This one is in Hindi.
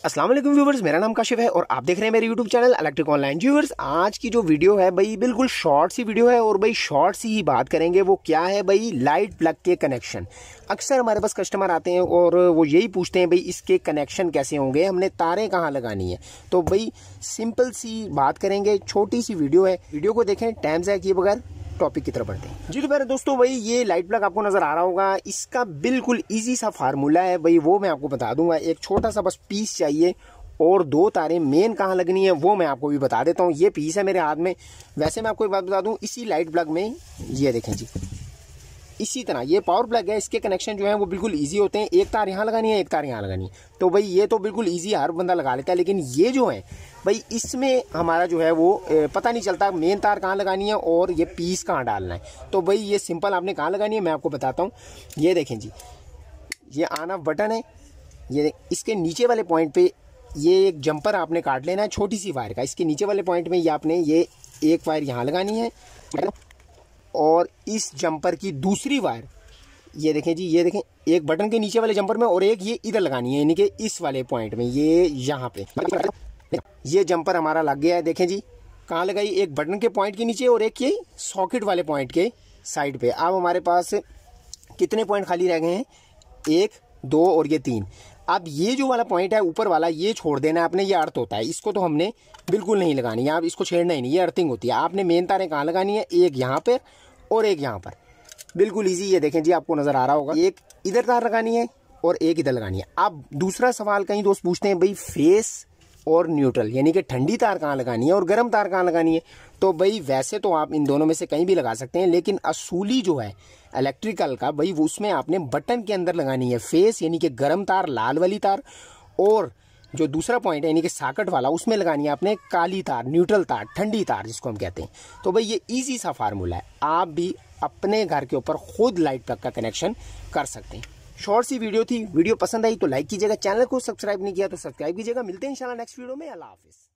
अस्सलाम वालेकुम व्यूवर्स, मेरा नाम काशिफ है और आप देख रहे हैं मेरे YouTube channel electric online. Viewers, आज की जो वीडियो है भाई बिल्कुल शॉर्ट सी वीडियो है और भाई शॉर्ट सी ही बात करेंगे। वो क्या है भाई, लाइट प्लग के कनेक्शन। अक्सर हमारे पास कस्टमर आते हैं और वो यही पूछते हैं भाई इसके कनेक्शन कैसे होंगे, हमने तारें कहाँ लगानी है। तो भाई सिंपल सी बात करेंगे, छोटी सी वीडियो है, वीडियो को देखें, टाइम ज़ाया किए बगैर टॉपिक की तरफ बढ़ते हैं। जी तो मेरे दोस्तों, भाई ये लाइट प्लग आपको नजर आ रहा होगा, इसका बिल्कुल इजी सा फार्मूला है भाई, वो मैं आपको बता दूंगा। एक छोटा सा बस पीस चाहिए और दो तारें मेन कहाँ लगनी है वो मैं आपको भी बता देता हूँ। ये पीस है मेरे हाथ में। वैसे मैं आपको एक बात बता दूं, इसी लाइट प्लग में ये देखें जी, इसी तरह ये पावर प्लग है, इसके कनेक्शन जो है वो बिल्कुल इजी होते हैं। एक तार यहाँ लगानी है, एक तार यहाँ लगानी है, तो भाई ये तो बिल्कुल इजी हर बंदा लगा लेता है। लेकिन ये जो है भाई, इसमें हमारा जो है वो पता नहीं चलता मेन तार कहाँ लगानी है और ये पीस कहाँ डालना है। तो भाई ये सिंपल आपने कहाँ लगानी है मैं आपको बताता हूँ। ये देखें जी, ये ऑन ऑफ बटन है, ये इसके नीचे वाले पॉइंट पे ये एक जंपर आपने काट लेना है छोटी सी वायर का। इसके नीचे वाले पॉइंट में ये आपने ये एक वायर यहाँ लगानी है और इस जंपर की दूसरी वायर ये देखें जी, ये देखें, एक बटन के नीचे वाले जंपर में और एक ये इधर लगानी है, यानी कि इस वाले पॉइंट में, ये यहाँ पे ये जंपर हमारा लग गया है। देखें जी कहाँ लगाई, एक बटन के पॉइंट के नीचे और एक ये सॉकेट वाले पॉइंट के साइड पे। अब हमारे पास कितने पॉइंट खाली रह गए हैं, 1 2 और ये 3। अब ये जो वाला पॉइंट है ऊपर वाला, ये छोड़ देना है आपने, ये अर्थ होता है, इसको तो हमने बिल्कुल नहीं लगानी है, आप इसको छेड़ना ही नहीं, ये अर्थिंग होती है। आपने मेन तारें कहाँ लगानी है, एक यहाँ पर और एक यहाँ पर, बिल्कुल इजी। ये देखें जी, आपको नजर आ रहा होगा, एक इधर तार लगानी है और एक इधर लगानी है। अब दूसरा सवाल कई दोस्त पूछते हैं भाई फेस और न्यूट्रल, यानी कि ठंडी तार कहाँ लगानी है और गर्म तार कहाँ लगानी है। तो भाई वैसे तो आप इन दोनों में से कहीं भी लगा सकते हैं, लेकिन असूली जो है इलेक्ट्रिकल का भाई, उसमें आपने बटन के अंदर लगानी है फेस, यानी कि गर्म तार लाल वाली तार, और जो दूसरा पॉइंट है यानी कि सॉकेट वाला, उसमें लगानी है आपने काली तार, न्यूट्रल तार, ठंडी तार जिसको हम कहते हैं। तो भाई ये इजी सा फार्मूला है, आप भी अपने घर के ऊपर खुद लाइट प्लग का कनेक्शन कर सकते हैं। शॉर्ट सी वीडियो थी, वीडियो पसंद आई तो लाइक कीजिएगा, चैनल को सब्सक्राइब नहीं किया तो सब्सक्राइब कीजिएगा। मिलते हैं इंशाल्लाह नेक्स्ट वीडियो में। अल्लाह हाफिज़।